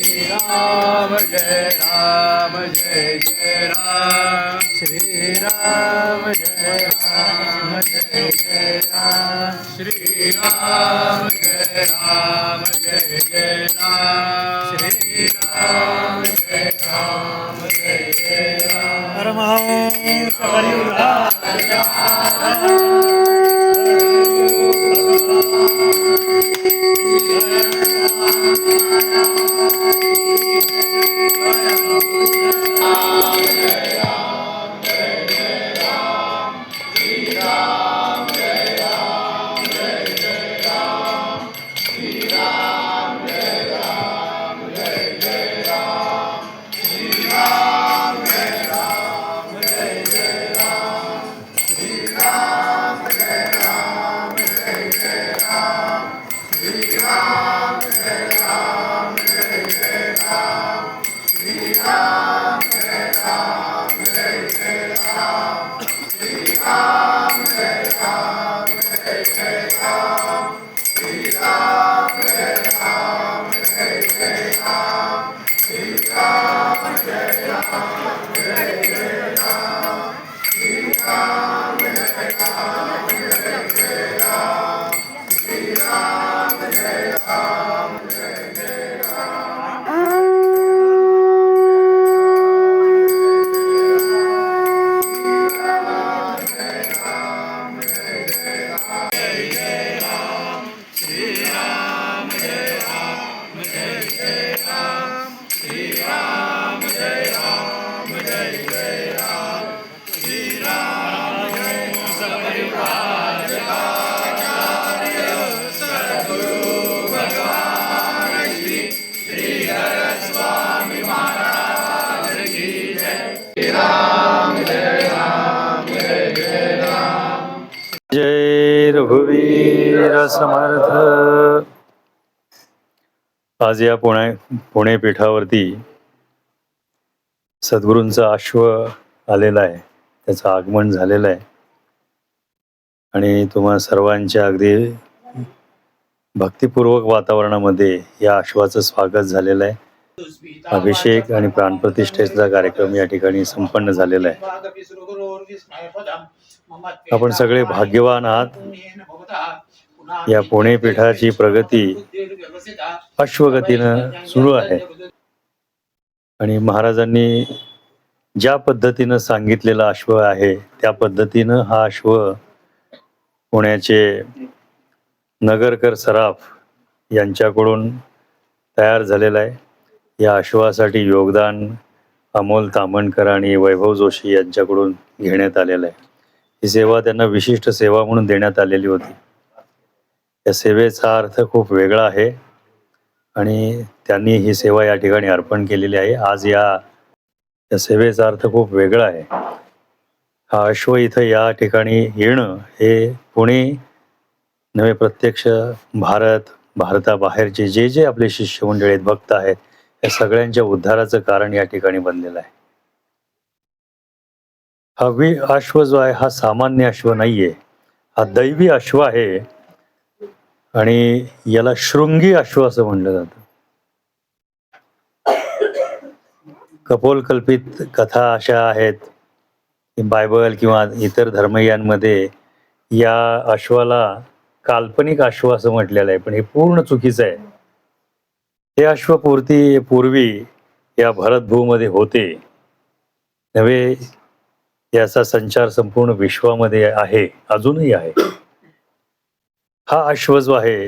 राम जय राम जय जय राम श्री राम जय राम जय जय राम श्री राम जय राम जय जय राम श्री राम जय राम जय जय राम परमहंस जय रघुवीर समर्थ। आज या पुणे पीठावरती सद्गुरूंचा अश्व आलेला आहे, त्याचं आगमन झालेलं आहे आणि तुम्हा सर्वांच्या अगदी भक्तिपूर्वक वातावरणामध्ये या अश्वाचं स्वागत झालेलं आहे. अभिषेक आणि प्राणप्रतिष्ठेचा कार्यक्रम या ठिकाणी संपन्न झालेला आहे. आपण सगळे भाग्यवान आहात. या पुणे पीठाची प्रगती अश्वगतीनं सुरू आहे आणि महाराजांनी ज्या पद्धतीनं सांगितलेला अश्व आहे त्या पद्धतीनं हा अश्व पुण्याचे नगरकर सराफ यांच्याकडून तयार झालेला आहे. या अश्वासाठी योगदान अमोल तामणकर आणि वैभव जोशी यांच्याकडून घेण्यात आलेलं आहे. ही सेवा त्यांना विशिष्ट सेवा म्हणून देण्यात आलेली होती. या सेवेचा अर्थ खूप वेगळा आहे आणि त्यांनी ही सेवा या ठिकाणी अर्पण केलेली आहे. आज या सेवेचा अर्थ खूप वेगळा आहे. हा अश्व इथं या ठिकाणी येणं हे पुणे नव्हे, प्रत्यक्ष भारताबाहेरचे जे आपले शिष्य मंडळी आहेत, भक्त आहेत, या सगळ्यांच्या उद्धाराचं कारण या ठिकाणी बनलेलं आहे. हा अश्व जो आहे हा सामान्य अश्व नाहीये, हा दैवी अश्व आहे आणि याला शृंगी अश्व असं म्हणलं जातं. कपोलकल्पित कथा अशा आहेत की बायबल किंवा इतर धर्मयांमध्ये या अश्वाला काल्पनिक अश्व असं म्हटलेलं आहे, पण हे पूर्ण चुकीचं आहे. हे अश्व पूर्वी या भरतभूमध्ये होते नव्हे, याचा संचार संपूर्ण विश्वामध्ये आहे, अजूनही आहे. हा अश्व जो आहे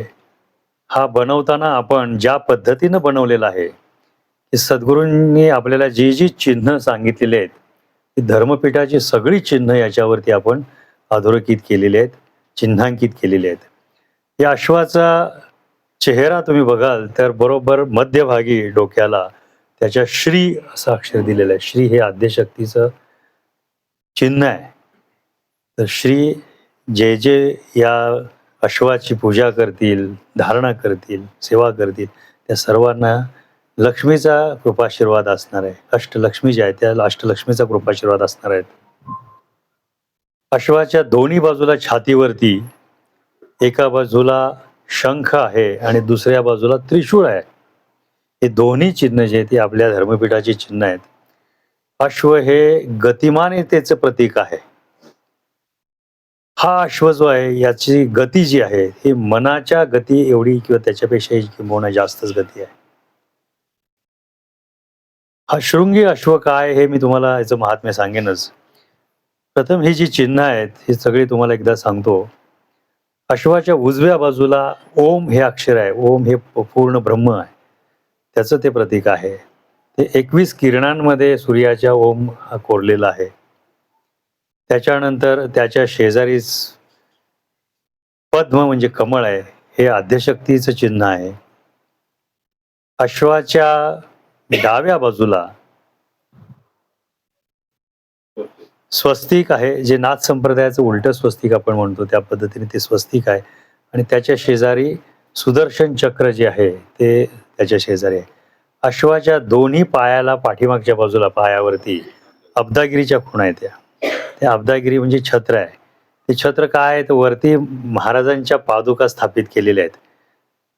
हा बनवताना आपण ज्या पद्धतीनं बनवलेला आहे की सद्गुरूंनी आपल्याला जी चिन्ह सांगितलेली आहेत ती धर्मपीठाची सगळी चिन्ह याच्यावरती आपण अधोरेखित केलेली आहेत, चिन्हांकित केलेले आहेत. या अश्वाचा चेहरा तुम्ही बघाल तर बरोबर मध्यभागी डोक्याला त्याच्या श्री असं अक्षर दिलेलं आहे. श्री हे आद्यशक्तीचं चिन्ह आहे. तर श्री जे या अश्वाची पूजा करतील, धारणा करतील, सेवा करतील, त्या सर्वांना लक्ष्मीचा कृपाशीर्वाद असणार आहे. अष्टलक्ष्मी ज्या आहेत त्या अष्टलक्ष्मीचा कृपाशीर्वाद असणार आहेत. अश्वाच्या दोन्ही बाजूला छातीवरती एका बाजूला शंख आहे आणि दुसऱ्या बाजूला त्रिशूळ आहे. हे दोन्ही चिन्ह जे आहेत ते आपल्या धर्मपीठाची चिन्ह आहेत. अश्व हे गतिमानतेचं प्रतीक आहे. हा अश्व जो आहे याची गती जी आहे ही मनाच्या गती एवढी किंवा त्याच्यापेक्षाही किंबहुना जास्तच गती आहे. हा शृंगी अश्व काय हे मी तुम्हाला याचं महात्म्य सांगेनच. प्रथम ही जी चिन्ह आहेत ही सगळी तुम्हाला एकदा सांगतो. अश्वाच्या उजव्या बाजूला ओम हे अक्षर आहे. ओम हे पूर्ण ब्रह्म आहे. त्याचं ते प्रतीक आहे. ते 21 किरणांमध्ये सूर्याच्या ओम हा कोरलेला आहे. त्याच्यानंतर त्याच्या शेजारीच पद्म म्हणजे कमळ आहे. हे आद्यशक्तीचं चिन्ह आहे. अश्वाच्या डाव्या बाजूला स्वस्तिक आहे, जे नाथ संप्रदायाचं उलटं स्वस्तिक आपण म्हणतो त्या पद्धतीने ते स्वस्तिक आहे. आणि त्याच्या शेजारी सुदर्शन चक्र जे आहे ते त्याच्या शेजारी आहे. अश्वाच्या दोन्ही पायाला पाठीमागच्या बाजूला पायावरती अब्दागिरीच्या खुणा आहेत. त्या अब्दागिरी म्हणजे छत्र आहे. ते छत्र काय आहे तर वरती महाराजांच्या पादुका स्थापित केलेल्या आहेत.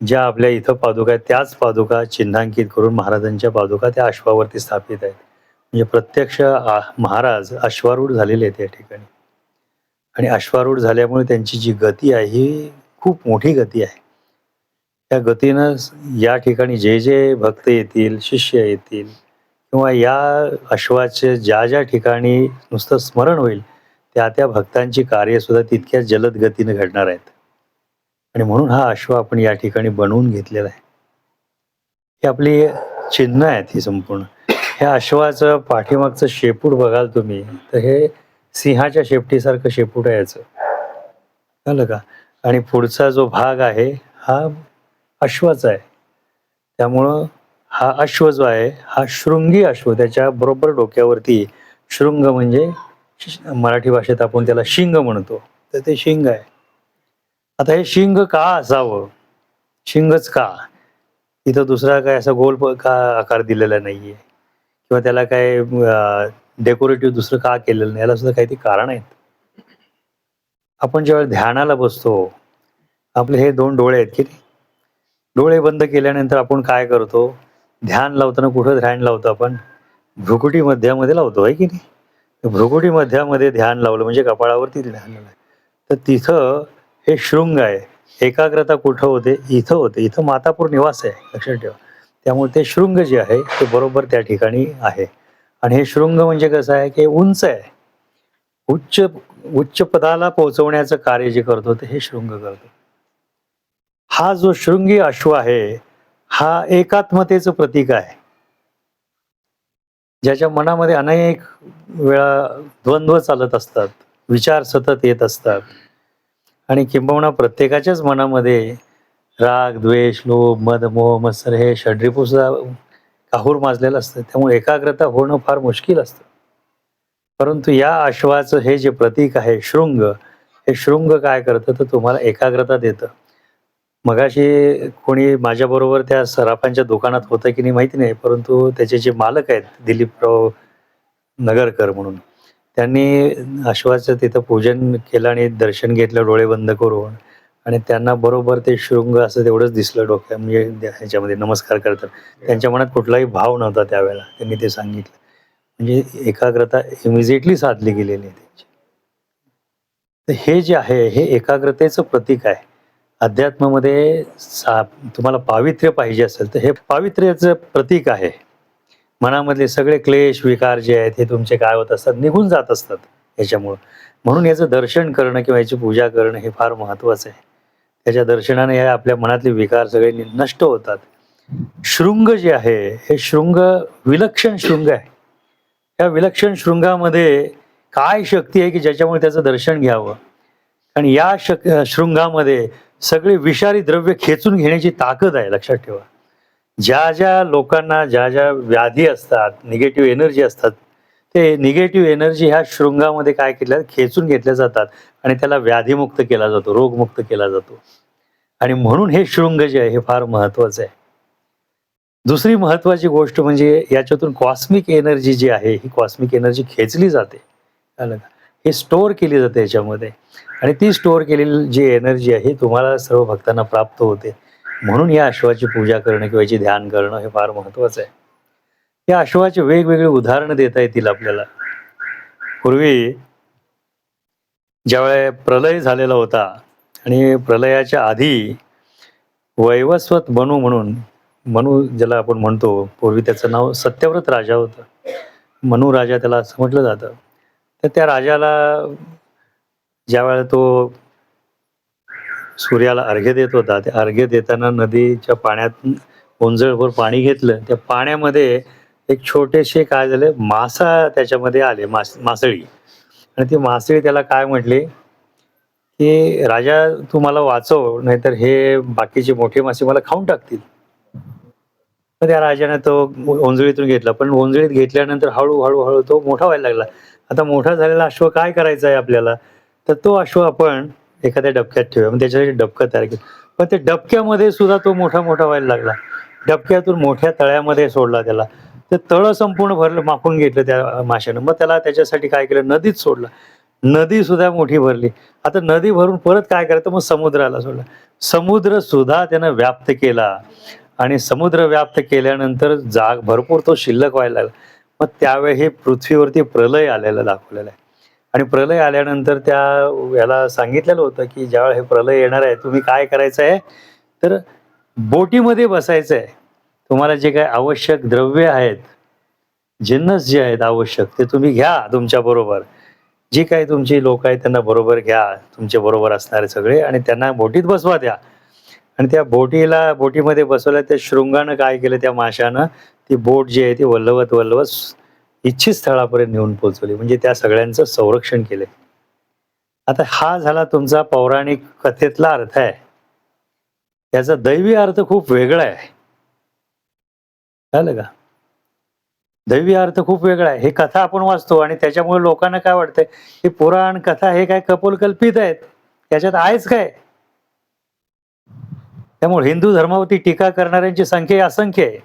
ज्या आपल्या इथं पादुका आहेत त्याच पादुका चिन्हांकित करून महाराजांच्या पादुका त्या अश्वावरती स्थापित आहेत. म्हणजे प्रत्यक्ष महाराज अश्वारूढ झालेले आहेत या ठिकाणी. आणि अश्वारूढ झाल्यामुळे त्यांची जी गती आहे ही खूप मोठी गती आहे. त्या गतीनं या ठिकाणी जे जे भक्त येतील, शिष्य येतील किंवा या अश्वाचे ज्या ज्या ठिकाणी नुसतं स्मरण होईल त्या त्या भक्तांची कार्य सुद्धा तितक्याच जलद गतीने घडणार आहेत. आणि म्हणून हा अश्व आपण या ठिकाणी बनवून घेतलेला आहे. ही आपली चिन्ह आहेत ही संपूर्ण. ह्या अश्वाचं पाठीमागचं शेपूट बघाल तुम्ही तर हे सिंहाच्या शेपटीसारखं शेपूट आहे याचं, कळलं का? आणि पुढचा जो भाग आहे हा अश्वाचा आहे. त्यामुळं हा अश्व जो आहे हा शृंगी अश्व. त्याच्या बरोबर डोक्यावरती शृंग म्हणजे मराठी भाषेत आपण त्याला शिंग म्हणतो, तर ते शिंग आहे. आता हे शिंग का असावं? शिंगच का? इथं दुसरा काय असा गोल का आकार दिलेला नाहीये किंवा त्याला काय डेकोरेटिव्ह दुसरं का केलेलं नाही, याला सुद्धा काहीतरी कारण आहेत. आपण जेव्हा ध्यानाला बसतो आपले हे दोन डोळे आहेत की नाही, डोळे बंद केल्यानंतर आपण काय करतो? ध्यान लावताना कुठं ध्यान लावतो आपण? भ्रुकुटी मध्यामध्ये लावतो आहे की नाही? भ्रुकुटी मध्यामध्ये ध्यान लावलं म्हणजे कपाळावरती ध्यान लावलं तर तिथं हे शृंग आहे. एकाग्रता कुठं होते? इथं होते. इथं मातापूर निवास आहे, लक्षात ठेवा. त्यामुळे ते शृंग जे आहे ते बरोबर त्या ठिकाणी आहे. आणि हे शृंग म्हणजे कसं आहे की उंच आहे. उच्च उच्च पदाला पोहोचवण्याचं कार्य जे करतो ते हे शृंग करतो. हा जो शृंगी अश्व आहे हा एकात्मतेचं प्रतीक आहे. ज्याच्या मनामध्ये अनेक वेळा द्वंद्व चालत असतात, विचार सतत येत असतात आणि किंबहुना प्रत्येकाच्याच मनामध्ये राग, द्वेष, लोभ, मद, मोह, मत्सर हे षड्रिपू सुद्धा काहूर माजलेलं असतं. त्यामुळे एकाग्रता होणं फार मुश्किल असतं. परंतु या अश्वाचं हे जे प्रतीक आहे शृंग, हे शृंग काय करतं तर तुम्हाला एकाग्रता देतं. मगाशी कोणी माझ्याबरोबर त्या सराफांच्या दुकानात होतं की नाही माहिती नाही, परंतु त्याचे जे मालक आहेत दिलीपराव नगरकर म्हणून, त्यांनी अश्वाचं तिथं पूजन केलं आणि दर्शन घेतलं डोळे बंद करून. आणि त्यांना बरोबर ते शृंग असं तेवढंच दिसलं डोक्या म्हणजे ह्याच्यामध्ये नमस्कार करतात. त्यांच्या मनात कुठलाही भाव नव्हता त्यावेळेला, त्यांनी ते सांगितलं. म्हणजे एकाग्रता इमिजिएटली साधली गेलेली आहे त्यांची. तर हे जे आहे हे एकाग्रतेचं प्रतीक आहे. अध्यात्मामध्ये तुम्हाला पावित्र्य पाहिजे असेल तर हे पावित्र्याचं प्रतीक आहे. मनामधले सगळे क्लेश विकार जे आहेत हे तुमचे काय होत असतात, निघून जात असतात याच्यामुळं. म्हणून याचं दर्शन करणं किंवा याची पूजा करणं हे फार महत्त्वाचं आहे. त्याच्या दर्शनाने हे आपल्या मनातले विकार सगळे नष्ट होतात. शृंग जे आहे हे शृंग विलक्षण शृंग आहे. या विलक्षण शृंगामध्ये काय शक्ती आहे की ज्याच्यामुळे त्याचं दर्शन घ्यावं? आणि या शृंगामध्ये सगळे विषारी द्रव्य खेचून घेण्याची ताकद आहे, लक्षात ठेवा. ज्या ज्या लोकांना ज्या ज्या व्याधी असतात, निगेटिव्ह एनर्जी असतात, ते निगेटिव्ह एनर्जी ह्या शृंगामध्ये काय केल्या खेचून घेतल्या जातात आणि त्याला व्याधीमुक्त केला जातो, रोगमुक्त केला जातो. आणि म्हणून हे शृंग जे आहे हे फार महत्वाचं आहे. दुसरी महत्वाची गोष्ट म्हणजे याच्यातून कॉस्मिक एनर्जी जी आहे ही कॉस्मिक एनर्जी खेचली जाते, कळलं का? हे स्टोअर केली जाते याच्यामध्ये. आणि ती स्टोअर केलेली जी एनर्जी आहे तुम्हाला सर्व भक्तांना प्राप्त होते. म्हणून या अश्वाची पूजा करणं किंवा याची ध्यान करणं हे फार महत्वाचं आहे. या अश्वाचे वेगवेगळे उदाहरणं देता येतील आपल्याला. पूर्वी ज्यावेळेस प्रलय झालेला होता आणि प्रलयाच्या आधी वैवस्वत मनू म्हणून, मनू ज्याला आपण म्हणतो, पूर्वी त्याचं नाव सत्यव्रत राजा होतं. मनू राजा त्याला असं म्हटलं जातं. तर त्या राजाला ज्यावेळेला तो सूर्याला अर्घ्य देत होता, ते अर्घ्य देताना नदीच्या पाण्यात ओंजळभर पाणी घेतलं. त्या पाण्यामध्ये एक छोटेसे काय झाले, मासा त्याच्यामध्ये आले, मासळी. आणि ती मासळी त्याला काय म्हटली, की "राजा, तू मला वाचव, नाहीतर हे बाकीचे मोठे मासे मला खाऊन टाकतील." मग त्या राजाने तो ओंजळीतून घेतला. पण ओंजळीत घेतल्यानंतर हळू तो मोठा व्हायला लागला. आता मोठा झालेला अश्व काय करायचा आहे आपल्याला? तर तो अश्व आपण एखाद्या डबक्यात ठेवूया. मग त्याच्यासाठी डबकं तयार केलं. पण ते डबक्यामध्ये सुद्धा तो मोठा व्हायला लागला. डबक्यातून मोठ्या तळ्यामध्ये सोडला त्याला. ते तळं संपूर्ण भरलं, मापून घेतलं त्या माशानं. मग त्याला त्याच्यासाठी काय केलं, नदीत सोडलं. नदी सुद्धा मोठी भरली. आता नदी भरून परत काय करायचं, मग समुद्राला सोडलं. समुद्र सुद्धा त्यानं व्याप्त केला आणि समुद्र व्याप्त केल्यानंतर जाग भरपूर तो शिल्लक व्हायला लागला. मग त्यावेळी हे पृथ्वीवरती प्रलय आलेला दाखवलेला आहे. आणि प्रलय आल्यानंतर त्या याला सांगितलेलं होतं, की ज्यावेळेला हे प्रलय येणार आहे, तुम्ही काय करायचं आहे, तर बोटीमध्ये बसायचं आहे. तुम्हाला जे काही आवश्यक द्रव्य आहेत, जिन्नस जे आहेत आवश्यक, ते तुम्ही घ्या तुमच्याबरोबर. जी काही तुमची लोक आहेत त्यांना बरोबर घ्या, तुमच्या बरोबर असणारे सगळे, आणि त्यांना बोटीत बसवा द्या. आणि त्या बोटीमध्ये बसवल्या. त्या शृंगानं काय केलं, त्या माशानं ती बोट जी आहे ती वल्हवत इच्छित स्थळापर्यंत नेऊन पोहोचवली. म्हणजे त्या सगळ्यांचं संरक्षण केलंय. आता हा झाला तुमचा पौराणिक कथेतला अर्थ आहे. त्याचा दैवी अर्थ खूप वेगळा आहे. कळलं का? दैवी अर्थ खूप वेगळा आहे. हे कथा आपण वाचतो आणि त्याच्यामुळे लोकांना काय वाटतंय, हे पुराण कथा हे काय कपोलकल्पित आहेत, त्याच्यात आहेच काय? त्यामुळे हिंदू धर्मावरती टीका करणाऱ्यांची संख्या असंख्य आहे.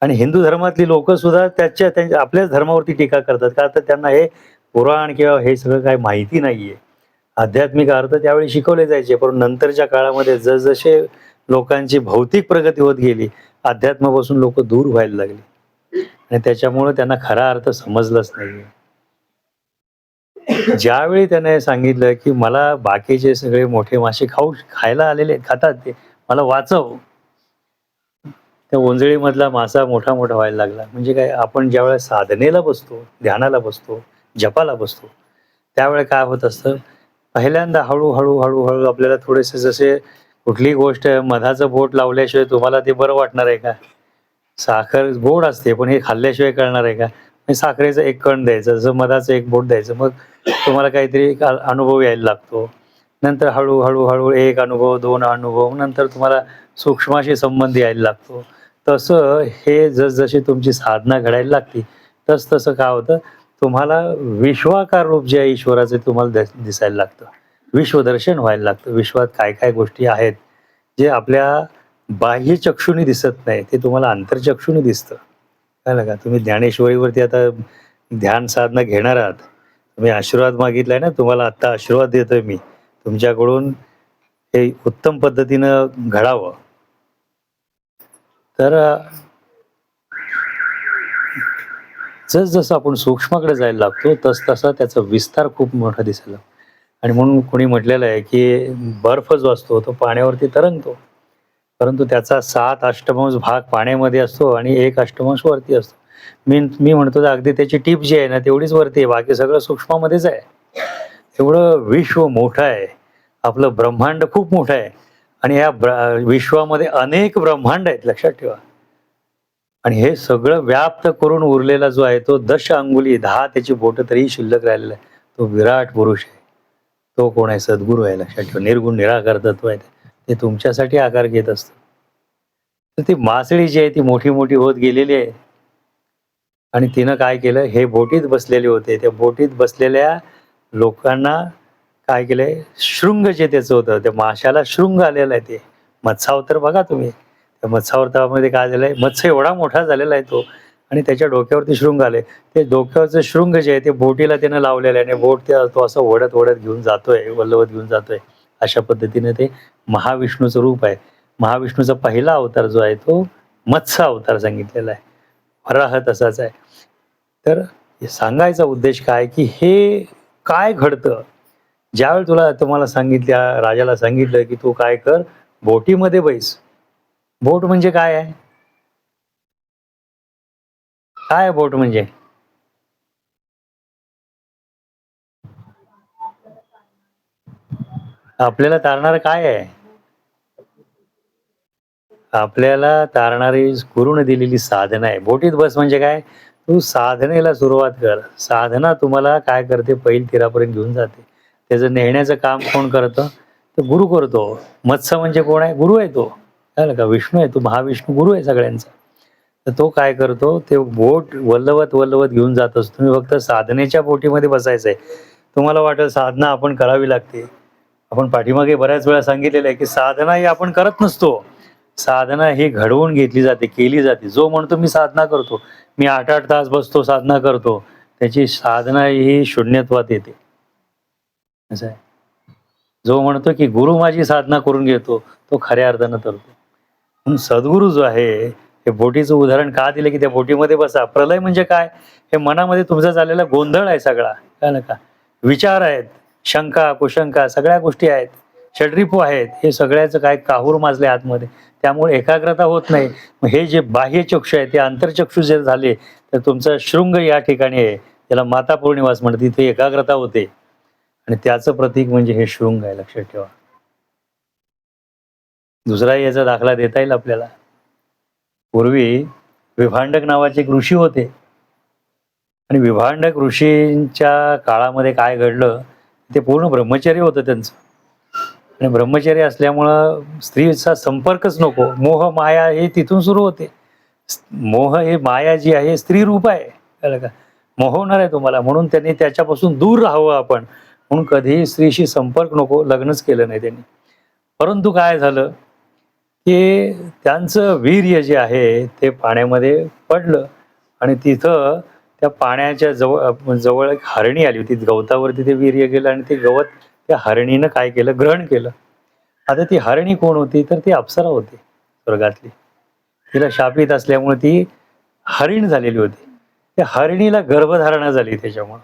आणि हिंदू धर्मातली लोक सुद्धा त्यांच्या आपल्याच धर्मावरती टीका करतात, का तर त्यांना हे पुराण किंवा हे सगळं काही माहिती नाहीये. आध्यात्मिक अर्थ त्यावेळी शिकवले जायचे, पण नंतरच्या काळामध्ये जसजसे लोकांची भौतिक प्रगती होत गेली, अध्यात्मापासून लोक दूर व्हायला लागली आणि त्याच्यामुळे त्यांना खरा अर्थ समजलाच नाहीये. ज्यावेळी त्याने सांगितलं, की मला बाकीचे सगळे मोठे मासे खायला आलेले खातात, ते मला वाचव. त्या ओंजळीमधला मासा मोठा व्हायला लागला. म्हणजे काय, आपण ज्यावेळेस साधनेला बसतो, ध्यानाला बसतो, जपाला बसतो, त्यावेळेस काय होत असतं, पहिल्यांदा हळू आपल्याला थोडेसे, जसे कुठली गोष्ट मधाचं बोट लावल्याशिवाय तुम्हाला ते बरं वाटणार आहे का? साखर गोड असते, पण हे खाल्ल्याशिवाय कळणार आहे का? हे साखरेचं एक कण द्यायचं, जसं मधाचं एक बोट द्यायचं, मग तुम्हाला काहीतरी एक अनुभव यायला लागतो. नंतर हळू एक अनुभव, 2 अनुभव, नंतर तुम्हाला सूक्ष्माशी संबंध यायला लागतो. तसं हे जसजशी तुमची साधना घडायला लागते, तसं काय होतं, तुम्हाला विश्वाकार रूप जे आहे ईश्वराचे तुम्हाला दिसायला लागतं. विश्वदर्शन व्हायला लागतं. विश्वात काय गोष्टी आहेत, जे आपल्या बाह्य चक्षुनी दिसत नाही, ते तुम्हाला अंतर्चक्षुनी दिसतं. कळलं का? तुम्ही ज्ञानेश्वरीवरती आता ध्यान साधना घेणार आहात. तुम्ही आशीर्वाद मागितलाय ना, तुम्हाला आत्ता आशीर्वाद देतोय मी. तुमच्याकडून हे उत्तम पद्धतीनं घडावं. तर जसं आपण सूक्ष्माकडे जायला लागतो, तसा त्याचा विस्तार खूप मोठा दिसायला. आणि म्हणून कोणी म्हटलेलं आहे, की बर्फ जो असतो तो पाण्यावरती तरंगतो, परंतु त्याचा 7 अष्टमांश भाग पाण्यामध्ये असतो आणि 1 अष्टमांश वरती असतो. मी म्हणतो, तर अगदी त्याची टीप जी आहे ना, तेवढीच वरती आहे, बाकी सगळं सूक्ष्मामध्येच आहे. एवढं विश्व मोठं आहे. आपलं ब्रह्मांड खूप मोठं आहे आणि या विश्वामध्ये अनेक ब्रह्मांड आहेत, लक्षात ठेवा. आणि हे सगळं व्याप्त करून उरलेला जो आहे, तो 10 अंगुली, 10 त्याची बोटं तरी शिल्लक राहिलेला आहे. तो विराट पुरुष आहे. तो कोण आहे? सद्गुरू आहे, लक्षात ठेवा. निर्गुण निराकार तत्व आहे. ते तुमच्यासाठी आकार घेत असतं. तर ती मासळी जी आहे ती मोठी होत गेलेली आहे. आणि तिनं काय केलं, हे बोटीत बसलेले होते, त्या बोटीत बसलेल्या लोकांना काय केलंय, शृंग जे त्याचं होतं, त्या माशाला शृंग आलेला आहे. ते मत्स्यावतार बघा तुम्ही, त्या मत्स्यावतारामध्ये काय झालंय, मत्स्य एवढा मोठा झालेला आहे तो, आणि त्याच्या डोक्यावरती शृंग आले. ते डोक्यावरचं शृंग जे आहे ते बोटीला त्यानं लावलेलं आहे आणि बोट तो असं ओढत घेऊन जातोय, वल्हवत घेऊन जातोय. अशा पद्धतीने ते महाविष्णूचं रूप आहे. महाविष्णूचा पहिला अवतार जो आहे तो मत्स्य अवतार सांगितलेला आहे. वराह तसाच आहे. तर हे सांगायचा उद्देश काय, की हे काय घडतं? ज्यावेळी तुम्हाला सांगितल्या राजाला सांगितलं, की "तू काय कर, बोटीमध्ये बैस." बोट म्हणजे काय आहे? काय आहे बोट म्हणजे? आपल्याला तारणारं काय आहे? आपल्याला तारणारी गुरूने दिलेली साधना आहे. बोटीत बस म्हणजे काय? तू साधनेला सुरुवात कर. साधना तुम्हाला काय करते पैल तीरापर्यंत घेऊन जाते. त्याचं नेण्याचं काम कोण करतं? तर गुरु करतो. मत्स्य म्हणजे कोण आहे? गुरु आहे तो. कळलं का? विष्णू आहे तो, महाविष्णू गुरु आहे सगळ्यांचा. तर तो काय करतो? ते बोट वल्हवत, वल्हवत घेऊन जात असतो. तुम्ही फक्त साधनेच्या बोटीमध्ये बसायचं आहे. तुम्हाला वाटेल साधना आपण करावी लागते. आपण पाठीमागे बऱ्याच वेळा सांगितलेलं आहे, की साधना ही आपण करत नसतो. साधना ही घडवून घेतली जाते, केली जाते. जो म्हणतो मी साधना करतो, मी 8-8 तास बसतो, साधना करतो, त्याची साधना ही शून्यत्वात येते. असं आहे. जो म्हणतो, की गुरु माझी साधना करून घेतो, तो खऱ्या अर्थानं तरतो. म्हणून सद्गुरू जो आहे, हे बोटीचं उदाहरण का दिलं, की त्या बोटीमध्ये बसा. प्रलय म्हणजे काय? हे मनामध्ये तुमचा चाललेला गोंधळ आहे सगळा, कळलं का? विचार आहेत, शंका, कुशंका सगळ्या गोष्टी आहेत. षड्रिपू आहेत. हे सगळ्याचं काय काहूर माजले आतमध्ये. त्यामुळे एकाग्रता होत नाही. मग हे जे बाह्य चक्षु आहे, ते आंतरचक्षु जर झाले, तर तुमचा शृंग या ठिकाणी आहे. त्याला माता पौर्णिमास म्हणतात. तिथे एकाग्रता होते आणि त्याचं प्रतीक म्हणजे हे शृंग आहे, लक्षात ठेवा. दुसराही याचा दाखला देता येईल आपल्याला. पूर्वी विभांडक नावाचे एक ऋषी होते आणि विभांडक ऋषींच्या काळामध्ये काय घडलं, ते पूर्ण ब्रह्मचर्य होतं त्यांचं. आणि ब्रह्मचर्य असल्यामुळं स्त्रीचा संपर्कच नको. मोह माया हे तिथून सुरू होते. मोह हे माया जी आहे स्त्री रूप आहे. कळलं का? मोहवणार आहे तुम्हाला. म्हणून त्यांनी त्याच्यापासून दूर राहावं आपण. म्हणून कधीही स्त्रीशी संपर्क नको, लग्नच केलं नाही त्यांनी. परंतु काय झालं, की त्यांचं वीर्य जे आहे ते पाण्यामध्ये पडलं आणि तिथं त्या पाण्याच्या जवळ एक हरणी आली होती. गवतावरती ते वीर्य गेलं आणि ते गवत त्या हरणीनं काय केलं, ग्रहण केलं. आता ती हरणी कोण होती? तर ती अप्सरा होती स्वर्गातली. तिला शापित असल्यामुळे ती हरीण झालेली होती. त्या हरिणीला गर्भधारणा झाली त्याच्यामुळं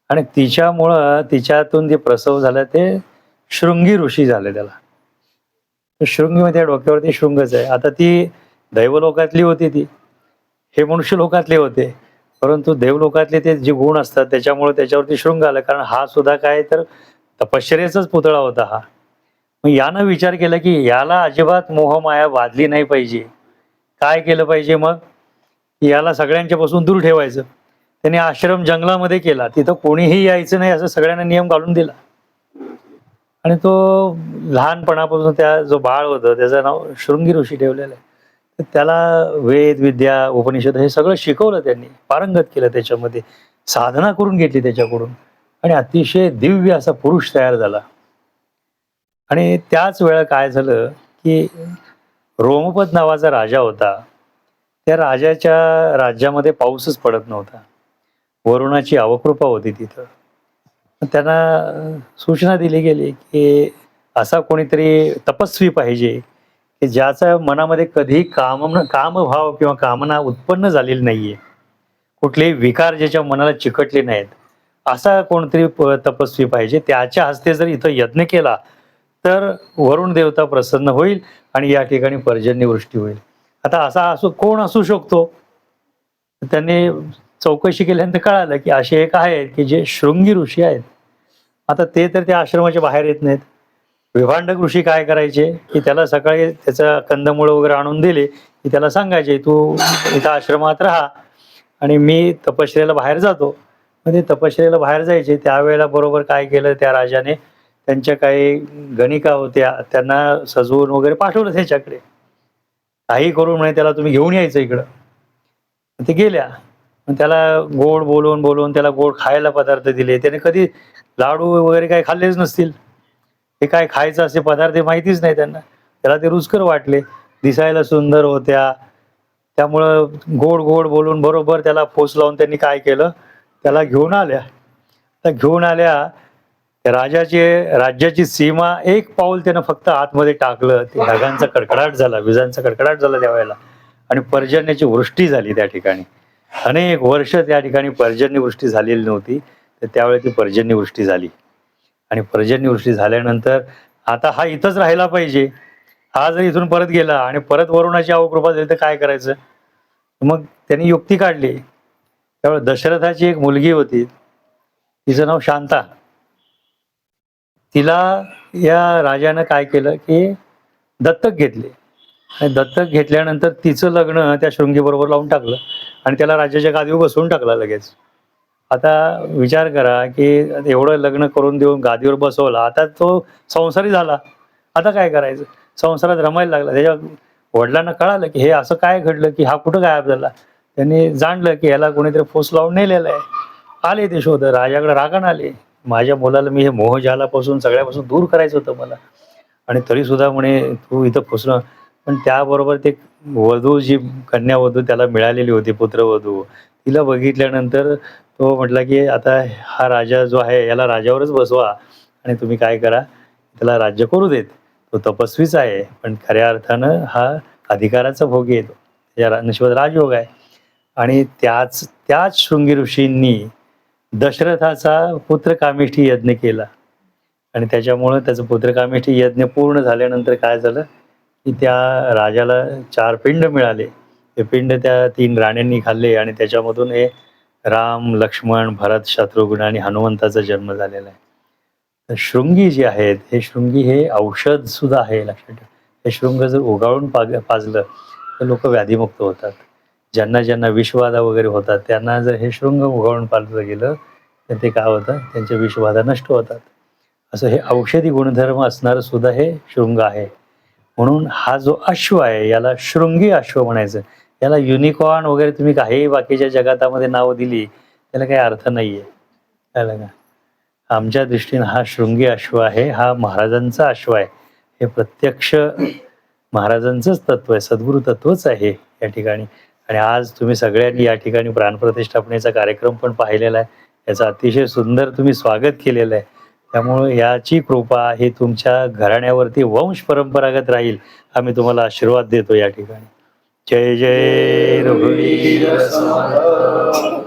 आणि तिच्यामुळं तिच्यातून जे प्रसव झाला ते शृंगी ऋषी झाले त्याला. तर शृंगी म्हणजे डोक्यावरती शृंगच आहे. आता ती दैवलोकातली होती ती. हे मनुष्य लोकातले होते. परंतु देवलोकातले ते जे गुण असतात त्याच्यामुळे त्याच्यावरती शृंग आला. कारण हा सुद्धा काय तर तपश्चर्येचाच पुतळा होता हा. मग यानं विचार केला, की याला अजिबात मोहमाया बाधली नाही पाहिजे. काय केलं पाहिजे मग? याला सगळ्यांच्यापासून दूर ठेवायचं. त्याने आश्रम जंगलामध्ये केला. तिथं कोणीही यायचं नाही असं सगळ्यांना नियम घालून दिला. आणि तो लहानपणापासून त्या जो बाळ होतं त्याचं नाव शृंगी ऋषी ठेवलेलं आहे. तर त्याला वेद, विद्या, उपनिषद हे सगळं शिकवलं त्यांनी. पारंगत केलं त्याच्यामध्ये. साधना करून घेतली त्याच्याकडून आणि अतिशय दिव्य असा पुरुष तयार झाला. आणि त्याच वेळा काय झालं, की रोमपद नावाचा राजा होता. त्या राजाच्या राज्यामध्ये पाऊसच पडत नव्हता. वरुणाची अवकृपा होती तिथं. मग त्यांना सूचना दिली गेली, की असा कोणीतरी तपस्वी पाहिजे, की ज्याच्या मनामध्ये कधीही कामभाव किंवा कामना उत्पन्न झालेली नाहीये. कुठलेही विकार ज्याच्या मनाला चिकटले नाहीत. असा कोणतरी तपस्वी पाहिजे. त्याच्या हस्ते जर इथं यज्ञ केला, तर वरुण देवता प्रसन्न होईल आणि या ठिकाणी पर्जन्यवृष्टी होईल. आता असा कोण असू शकतो? त्यांनी चौकशी केल्यानंतर कळालं, की असे एक आहेत, की जे शृंगी ऋषी आहेत. आता ते तर त्या आश्रमाच्या बाहेर येत नाहीत. विभांडक ऋषी काय करायचे, की त्याला सकाळी त्याचं कंदमुळं वगैरे आणून दिले, की त्याला सांगायचे, "तू इथं आश्रमात राहा आणि मी तपश्चर्येला बाहेर जातो." मग ते तपश्चर्येला बाहेर जायचे. त्यावेळेला बरोबर काय केलं त्या राजाने, त्यांच्या काही गणिका होत्या, त्यांना सजवून वगैरे पाठवलं त्याच्याकडे. काही करून म्हणे त्याला तुम्ही घेऊन यायचं इकडं. ते गेल्या. मग त्याला गोड बोलवून, बोलवून त्याला गोड खायला पदार्थ दिले. त्याने कधी लाडू वगैरे काही खाल्लेच नसतील. हे काय खायचं असे पदार्थ हे माहितीच नाही त्यांना. त्याला ते रुचकर वाटले. दिसायला सुंदर होत्या. त्यामुळं गोड-गोड बोलून बरोबर त्याला फोस लावून त्यांनी काय केलं, त्याला घेऊन आल्या. त्या घेऊन आल्या, राज्याची सीमा एक पाऊल त्यानं फक्त आतमध्ये टाकलं, ते ढगांचा कडकडाट झाला, विजांचा कडकडाट झाला त्यावेळेला आणि पर्जन्याची वृष्टी झाली त्या ठिकाणी. अनेक वर्ष त्या ठिकाणी पर्जन्यवृष्टी झालेली नव्हती. तर त्यावेळी ती पर्जन्यवृष्टी झाली आणि पर्जन्यवृष्टी झाल्यानंतर आता हा इथंच राहायला पाहिजे. हा जर इथून परत गेला आणि परत वरुणाची अवकृपा झाली तर काय करायचं? मग त्यांनी युक्ती काढली. त्यावेळी दशरथाची एक मुलगी होती, तिचं नाव शांता. तिला या राजानं काय केलं की दत्तक घेतले आणि दत्तक घेतल्यानंतर तिचं लग्न त्या शृंगीबरोबर लावून टाकलं आणि त्याला राज्याच्या गादीवर बसवून टाकला लगेच. आता विचार करा की एवढं लग्न करून देऊन गादीवर बसवला, आता तो संसारी झाला. आता काय करायचं? संसारात रमायला लागला. त्याच्या वडिलांना कळालं की हे असं काय घडलं की हा कुठं गायब झाला. त्यांनी जाणलं की ह्याला कोणीतरी फोस लावून नेलेला आहे. आले ते शोध, राजाकडे रागानं आले. माझ्या मुलाला मी हे मोहजालापासून सगळ्यापासून दूर करायचं होतं मला आणि तरी सुद्धा म्हणे तू इथं फसणं. पण त्याबरोबर ते वधू जी कन्यावधू त्याला मिळालेली होती, पुत्रवधू, तिला बघितल्यानंतर तो म्हटला की आता हा राजा जो आहे याला राजावरच बसवा आणि तुम्ही काय करा, त्याला राज्य करू देत. तो तपस्वीच आहे, पण खऱ्या अर्थानं हा अधिकाराचा भोगी आहे. या नशिबात राजयोग आहे. आणि त्याच शृंगी ऋषींनी दशरथाचा पुत्रकामेष्ठी यज्ञ केला आणि त्याच्यामुळं त्याचं पुत्रकामेष्ठी यज्ञ पूर्ण झाल्यानंतर काय झालं की त्या राजाला 4 पिंड मिळाले. ते पिंड त्या 3 राण्यांनी खाल्ले आणि त्याच्यामधून हे राम, लक्ष्मण, भरत, शत्रुघ्न आणि हनुमंताचा जन्म झालेला आहे. तर शृंगी जे आहेत, हे शृंगी हे औषध सुद्धा आहे, लक्षात ठेवा. हे शृंग जर उगाळून पाजलं तर लोक व्याधीमुक्त होतात. ज्यांना विषबाधा वगैरे होतात त्यांना जर हे शृंग उगाळून पाजलं गेलं तर ते काय होतं, त्यांच्या विषबाधा नष्ट होतात. असं हे औषधी गुणधर्म असणारं सुद्धा हे शृंग आहे. म्हणून हा जो अश्व आहे याला शृंगी अश्व म्हणायचं. याला युनिकॉर्न वगैरे तुम्ही काही बाकीच्या जगातामध्ये नावं दिली त्याला काही अर्थ नाहीये. कळलं का? आमच्या दृष्टीनं हा शृंगी अश्व आहे, हा महाराजांचा अश्व आहे. हे प्रत्यक्ष महाराजांचंच तत्व आहे, सद्गुरु तत्वच आहे या ठिकाणी. आणि आज तुम्ही सगळ्यांनी या ठिकाणी प्राणप्रतिष्ठापनेचा कार्यक्रम पण पाहिलेला आहे. याचं अतिशय सुंदर तुम्ही स्वागत केलेलं आहे. त्यामुळं याची कृपा ही तुमच्या घराण्यावरती वंश परंपरागत राहील, आम्ही तुम्हाला आशीर्वाद देतो या ठिकाणी. जय जय रघुवीर समर्थ.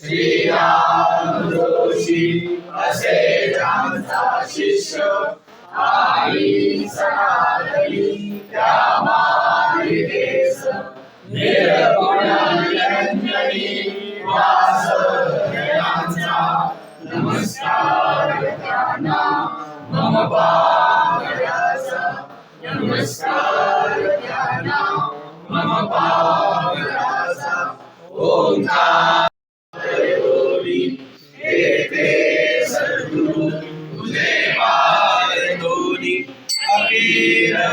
श्रीराम जोशी असे रामचा शिष्य आई सनातनी त्या मारी देश निर्गुण निरंजनी वास ज्ञानांचा नमस्कार त्यांना मम पावयाचा नमस्कार त्यांना मम पावयाचा ओंकार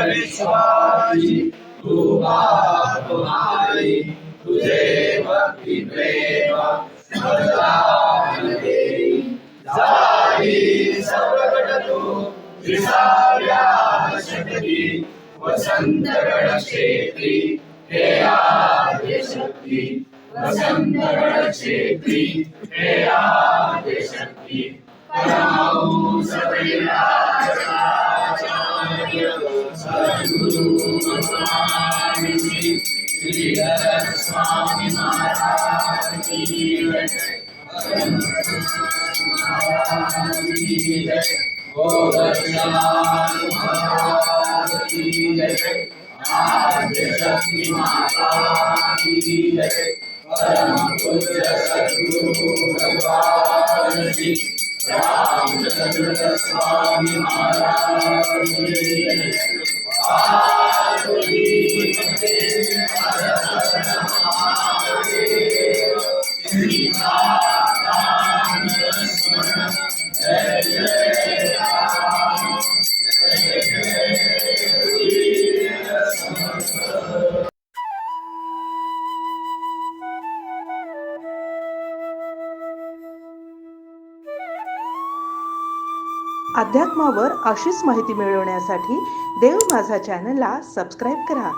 विश्वासी तू बाप हमारी तुझे भक्ति प्रेम सदान देई जाई सर्वगण तू विसाव्या शक्ती वसंतगण क्षेत्री हे आद्य शक्ती वसंतगण क्षेत्री हे आद्य शक्ती परमाऊ सवेला सद्गुरु भगवान श्री स्वामी महाराज की जय, महाराज की जय, गोरक्षनाथ महाराज की जय, आद्य शक्ति माता की जय, परम पूज्य सद्गुरु भगवान श्री रामचंद्र स्वामी महाराज की जय। अध्यात्मावर अशीच माहिती मिळवण्यासाठी देव माझा चॅनलला सबस्क्राईब करा